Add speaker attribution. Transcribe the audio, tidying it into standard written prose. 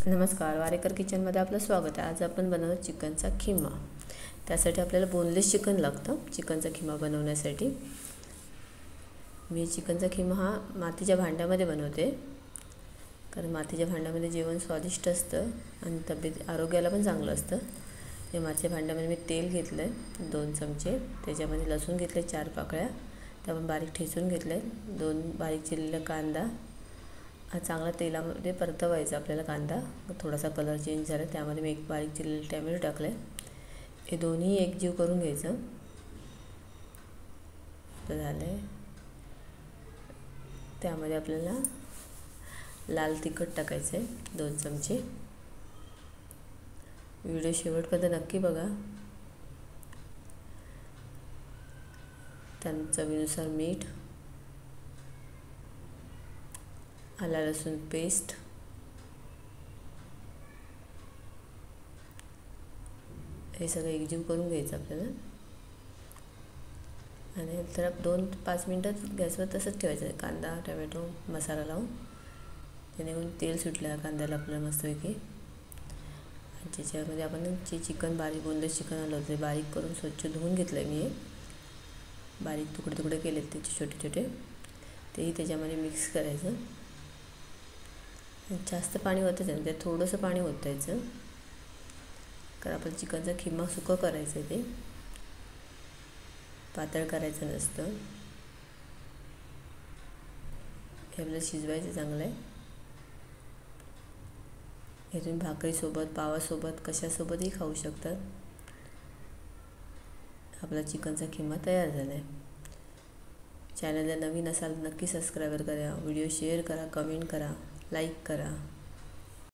Speaker 1: नमस्कार, वारेकर किचनमध्ये आपलं स्वागत आहे। आज आपण बनवतो चिकनचा खिमा। त्यासाठी आपल्याला बोनलेस चिकन लागतं। चिकनचा खिमा बनवण्यासाठी मी चिकनचा खिमा हा मातीच्या भांड्यामध्ये बनवते, कारण मातीच्या भांड्यामध्ये जेवण स्वादिष्ट असतं आणि तब्येत आरोग्याला पण चांगलं असतं। या मातीच्या भांड्यामध्ये मी तेल घेतलं आहे 2 चमचे, त्याच्यामध्ये लसूण घेतले 4 पाकळ्या, त्या पण बारीक ठेचून घेतले, 2 बारीक चिरलेला कांदा। हा चांगला तेलामध्ये परतवायचा आपल्याला कांदा, थोडासा कलर चेंज झाला त्यामध्ये मी एक बारीक चिरलेले टोमॅटो टाकले। हे दोन्ही एकजीव करून घ्यायचं। तर झाले, त्यामध्ये आपल्याला लाल तिखट टाकायचे 2 चमचे। व्हिडिओ शेवटपर्यंत नक्की बघा। त्यानंतर चवीनुसार मीठ, आला लसूण पेस्ट, हे सगळं एकजीव करून घ्यायचं आपल्याला आणि नंतर 2-5 मिनिटात गॅसवर तसंच ठेवायचं। कांदा टोमॅटो मसाला लावून जेणेकरून तेल सुटलं कांद्याला आपल्याला मस्तपैकी। त्याच्यामध्ये आपण जे चिकन बारीक बोनलेस चिकन आलं होतं ते बारीक करून स्वच्छ धुवून घेतलं मी। बारीक तुकडे केलेत त्याचे छोटे छोटे, तेही त्याच्यामध्ये मिक्स करायचं। जास्त पाणी ओतायचं नाही, थोडंसं पाणी ओतायचं, कारण आपण चिकनचा खिमा सुकं करायचं आहे, ते पातळ करायचं नसतं। हे आपल्याला शिजवायचं चांगलं आहे। हे तुम्ही भाकरीसोबत पावासोबत कशासोबतही खाऊ शकतात। आपला चिकनचा खिमा तयार झाला आहे। चॅनलला नवीन असाल नक्की सबस्क्राईब करा, व्हिडिओ शेअर करा, कमेंट करा, लाईक करा।